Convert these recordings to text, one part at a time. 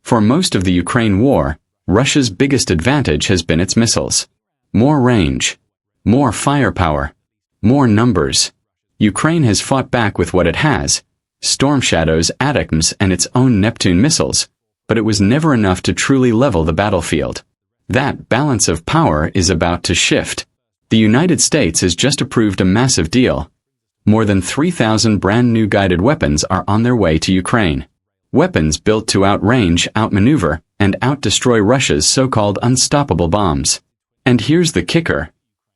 For most of the Ukraine war, Russia's biggest advantage has been its missiles. More range. More firepower. More numbers. Ukraine has fought back with what it has, Storm Shadows, ATACMS, and its own Neptune missiles, but it was never enough to truly level the battlefield. That balance of power is about to shift. The United States has just approved a massive deal. More than 3,000 brand new guided weapons are on their way to Ukraine. Weapons built to outrange, outmaneuver, and outdestroy Russia's so-called unstoppable bombs. And here's the kicker.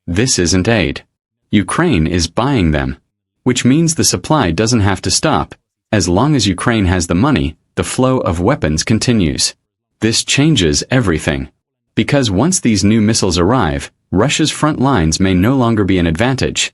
This isn't aid. Ukraine is buying them. Which means the supply doesn't have to stop. As long as Ukraine has the money, the flow of weapons continues. This changes everything. Because once these new missiles arrive, Russia's front lines may no longer be an advantage.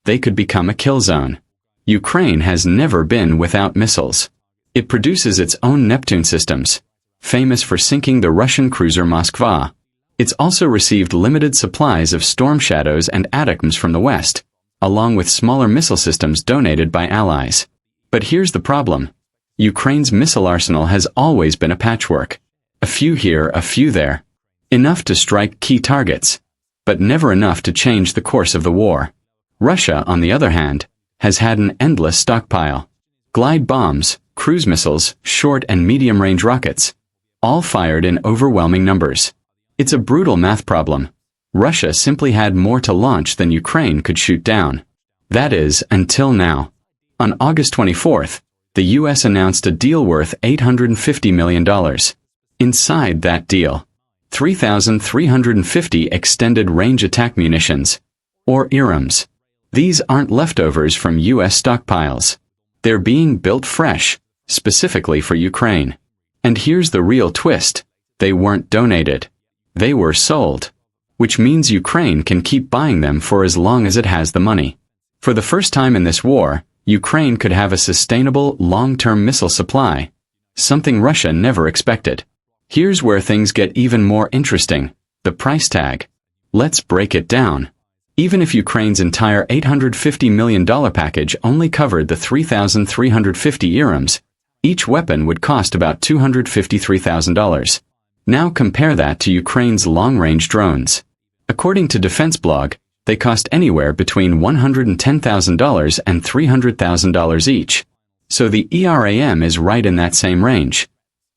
They could become a kill zone. Ukraine has never been without missiles. It produces its own Neptune systems, famous for sinking the Russian cruiser Moskva. It's also received limited supplies of Storm Shadows and ATACMS from the West, along with smaller missile systems donated by allies. But here's the problem. Ukraine's missile arsenal has always been a patchwork. A few here, a few there. Enough to strike key targets, but never enough to change the course of the war. Russia, on the other hand, has had an endless stockpile. Glide bombs, cruise missiles, short and medium-range rockets, all fired in overwhelming numbers. It's a brutal math problem. Russia simply had more to launch than Ukraine could shoot down. That is, until now. On August 24th, the U.S. announced a deal worth $850 million. Inside that deal, 3,350 extended-range attack munitions, or ERAMs. These aren't leftovers from U.S. stockpiles. They're being built fresh, specifically for Ukraine. And here's the real twist. They weren't donated. They were sold. Which means Ukraine can keep buying them for as long as it has the money. For the first time in this war, Ukraine could have a sustainable, long-term missile supply. Something Russia never expected. Here's where things get even more interesting. The price tag. Let's break it down. Even if Ukraine's entire $850 million package only covered the 3,350 ERAMs, each weapon would cost about $253,000. Now compare that to Ukraine's long-range drones. According to Defense Blog, they cost anywhere between $110,000 and $300,000 each. So the ERAM is right in that same range.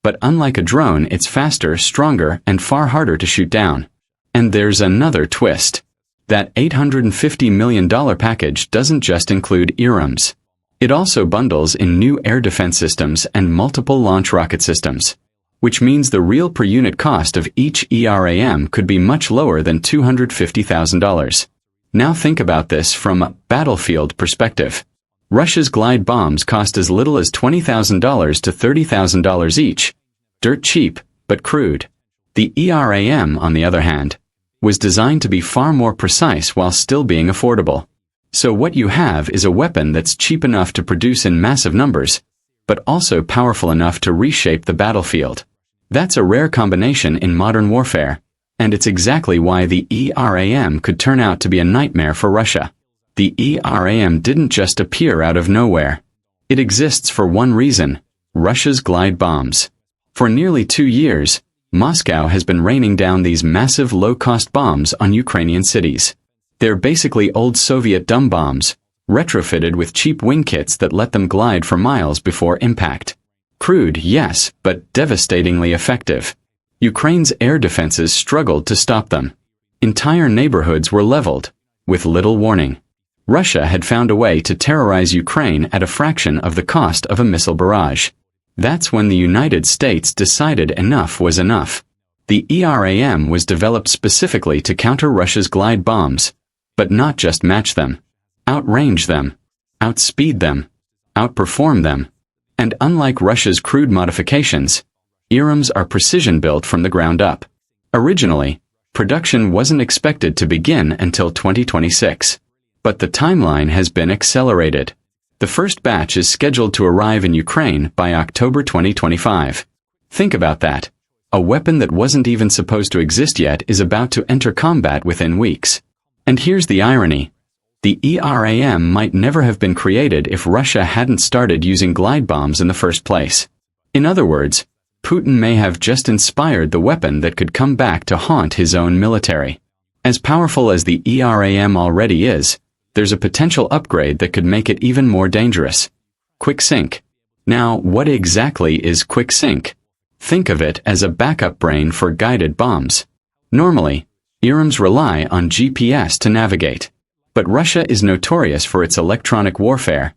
But unlike a drone, it's faster, stronger, and far harder to shoot down. And there's another twist. That $850 million package doesn't just include ERAMs. It also bundles in new air defense systems and multiple launch rocket systems. Which means the real per unit cost of each ERAM could be much lower than $250,000. Now think about this from a battlefield perspective. Russia's glide bombs cost as little as $20,000 to $30,000 each. Dirt cheap, but crude. The ERAM, on the other hand, was designed to be far more precise while still being affordable. So what you have is a weapon that's cheap enough to produce in massive numbers, but also powerful enough to reshape the battlefield. That's a rare combination in modern warfare, and it's exactly why the ERAM could turn out to be a nightmare for Russia. The ERAM didn't just appear out of nowhere. It exists for one reason: Russia's glide bombs. For nearly 2 years, Moscow has been raining down these massive low-cost bombs on Ukrainian cities. They're basically old Soviet dumb bombs, retrofitted with cheap wing kits that let them glide for miles before impact. Crude, yes, but devastatingly effective. Ukraine's air defenses struggled to stop them. Entire neighborhoods were leveled, with little warning. Russia had found a way to terrorize Ukraine at a fraction of the cost of a missile barrage. That's when the United States decided enough was enough. The ERAM was developed specifically to counter Russia's glide bombs, but not just match them. Outrange them. Outspeed them. Outperform them. And unlike Russia's crude modifications, ERAMs are precision-built from the ground up. Originally, production wasn't expected to begin until 2026. But the timeline has been accelerated. The first batch is scheduled to arrive in Ukraine by October 2025. Think about that. A weapon that wasn't even supposed to exist yet is about to enter combat within weeks. And here's the irony. The ERAM might never have been created if Russia hadn't started using glide bombs in the first place. In other words, Putin may have just inspired the weapon that could come back to haunt his own military. As powerful as the ERAM already is, there's a potential upgrade that could make it even more dangerous. Quick sync. Now, what exactly is quick sync? Think of it as a backup brain for guided bombs. Normally, ERAMs rely on GPS to navigate. But Russia is notorious for its electronic warfare.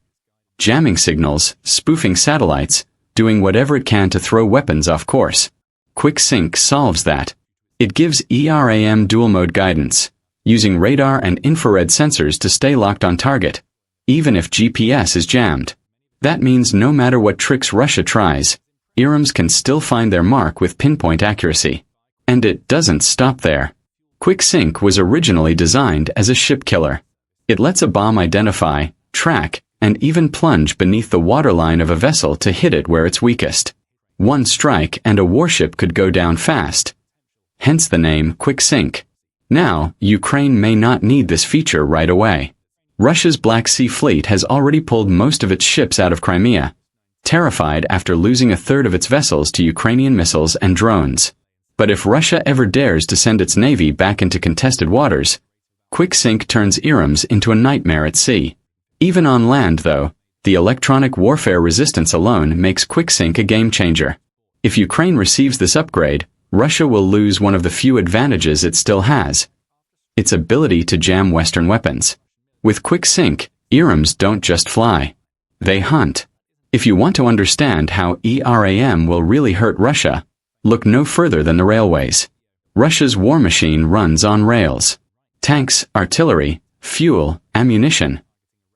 Jamming signals, spoofing satellites, doing whatever it can to throw weapons off course. Quick sync solves that. It gives ERAM dual-mode guidance, using radar and infrared sensors to stay locked on target, even if GPS is jammed. That means no matter what tricks Russia tries, ERAMs can still find their mark with pinpoint accuracy. And it doesn't stop there. Quick sync was originally designed as a ship killer. It lets a bomb identify, track, and even plunge beneath the waterline of a vessel to hit it where it's weakest. One strike and a warship could go down fast. Hence the name Quick Sync. Now, Ukraine may not need this feature right away. Russia's Black Sea Fleet has already pulled most of its ships out of Crimea, terrified after losing a third of its vessels to Ukrainian missiles and drones. But if Russia ever dares to send its navy back into contested waters, Quick Sync turns ERAMs into a nightmare at sea. Even on land, though, the electronic warfare resistance alone makes Quick Sync a game-changer. If Ukraine receives this upgrade, Russia will lose one of the few advantages it still has: its ability to jam Western weapons. With Quick Sync, ERAMs don't just fly. They hunt. If you want to understand how ERAM will really hurt Russia, look no further than the railways. Russia's war machine runs on rails. Tanks, artillery, fuel, ammunition.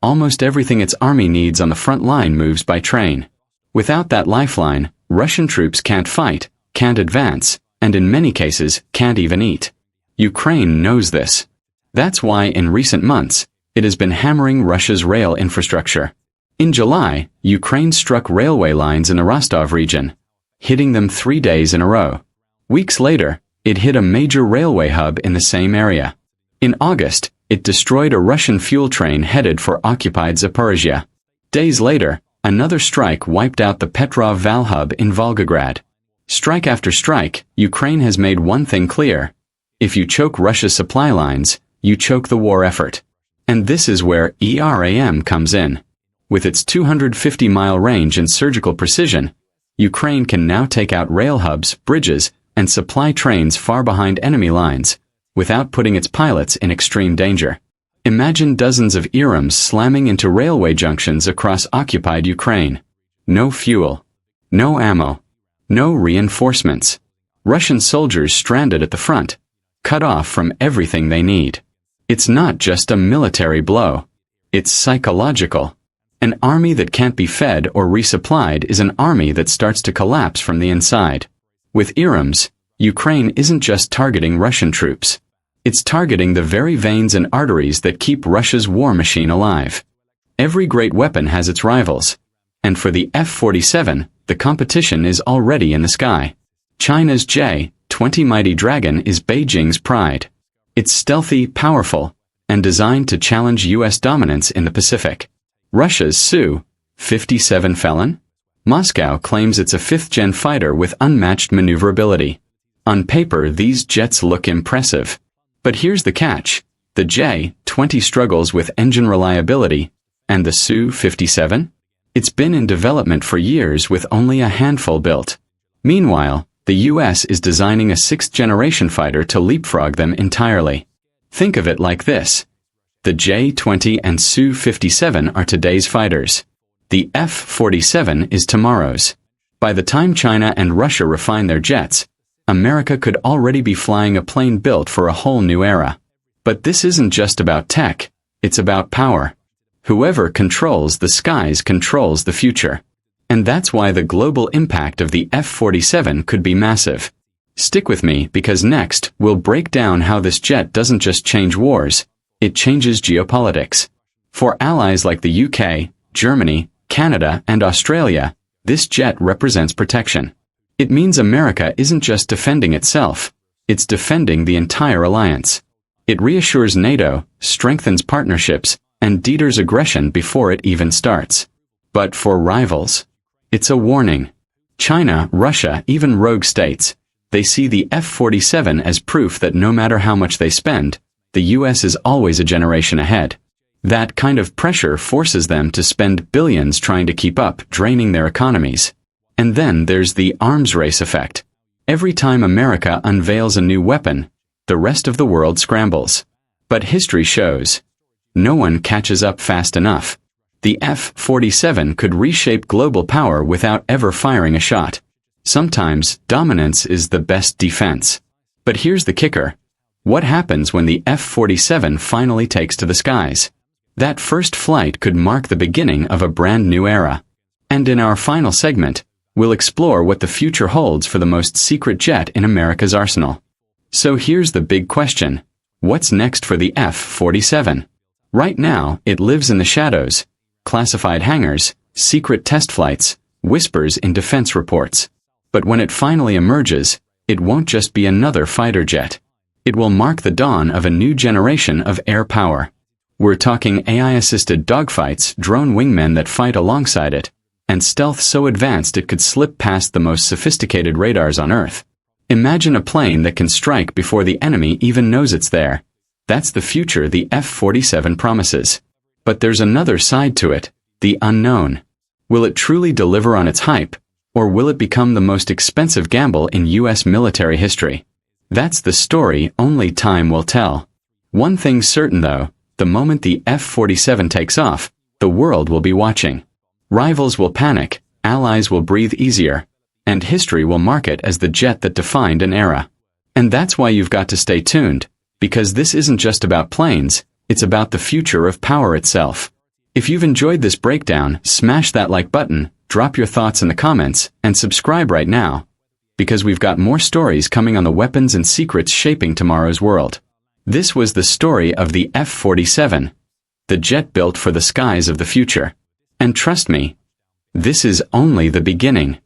Almost everything its army needs on the front line moves by train. Without that lifeline, Russian troops can't fight, can't advance, and in many cases, can't even eat. Ukraine knows this. That's why in recent months, it has been hammering Russia's rail infrastructure. In July, Ukraine struck railway lines in the Rostov region, hitting them 3 days in a row. Weeks later, it hit a major railway hub in the same area. In August, it destroyed a Russian fuel train headed for occupied Zaporizhia. Days later, another strike wiped out the Petrov Val hub in Volgograd. Strike after strike, Ukraine has made one thing clear: if you choke Russia's supply lines, you choke the war effort. And this is where ERAM comes in. With its 250-mile range and surgical precision, Ukraine can now take out rail hubs, bridges, and supply trains far behind enemy lines, without putting its pilots in extreme danger. Imagine dozens of ERAMs slamming into railway junctions across occupied Ukraine. No fuel. No ammo. No reinforcements. Russian soldiers stranded at the front, cut off from everything they need. It's not just a military blow. It's psychological. An army that can't be fed or resupplied is an army that starts to collapse from the inside. With ERAMs, Ukraine isn't just targeting Russian troops. It's targeting the very veins and arteries that keep Russia's war machine alive. Every great weapon has its rivals. And for the F-47, the competition is already in the sky. China's J-20 Mighty Dragon is Beijing's pride. It's stealthy, powerful, and designed to challenge U.S. dominance in the Pacific. Russia's Su-57 Felon? Moscow claims it's a fifth-gen fighter with unmatched maneuverability. On paper, these jets look impressive. But here's the catch: the J-20 struggles with engine reliability, and the Su-57? It's been in development for years with only a handful built. Meanwhile, the U.S. is designing a sixth-generation fighter to leapfrog them entirely. Think of it like this: the J-20 and Su-57 are today's fighters. The F-47 is tomorrow's. By the time China and Russia refine their jets, America could already be flying a plane built for a whole new era. But this isn't just about tech, it's about power. Whoever controls the skies controls the future. And that's why the global impact of the F-47 could be massive. Stick with me, because next, we'll break down how this jet doesn't just change wars, it changes geopolitics. For allies like the UK, Germany, Canada, and Australia, this jet represents protection. It means America isn't just defending itself, it's defending the entire alliance. It reassures NATO, strengthens partnerships, and deters aggression before it even starts. But for rivals, it's a warning. China, Russia, even rogue states. They see the F-47 as proof that no matter how much they spend, the US is always a generation ahead. That kind of pressure forces them to spend billions trying to keep up, draining their economies. And then there's the arms race effect. Every time America unveils a new weapon, the rest of the world scrambles. But history shows, no one catches up fast enough. The F-47 could reshape global power without ever firing a shot. Sometimes, dominance is the best defense. But here's the kicker. What happens when the F-47 finally takes to the skies? That first flight could mark the beginning of a brand new era. And in our final segment, we'll explore what the future holds for the most secret jet in America's arsenal. So here's the big question. What's next for the F-47? Right now, it lives in the shadows. Classified hangars, secret test flights, whispers in defense reports. But when it finally emerges, it won't just be another fighter jet. It will mark the dawn of a new generation of air power. We're talking AI-assisted dogfights, drone wingmen that fight alongside it, and stealth so advanced it could slip past the most sophisticated radars on Earth. Imagine a plane that can strike before the enemy even knows it's there. That's the future the F-47 promises. But there's another side to it, the unknown. Will it truly deliver on its hype, or will it become the most expensive gamble in US military history? That's the story only time will tell. One thing's certain though, the moment the F-47 takes off, the world will be watching. Rivals will panic, allies will breathe easier, and history will mark it as the jet that defined an era. And that's why you've got to stay tuned, because this isn't just about planes, it's about the future of power itself. If you've enjoyed this breakdown, smash that like button, drop your thoughts in the comments, and subscribe right now, because we've got more stories coming on the weapons and secrets shaping tomorrow's world. This was the story of the F-47, the jet built for the skies of the future. And trust me, this is only the beginning.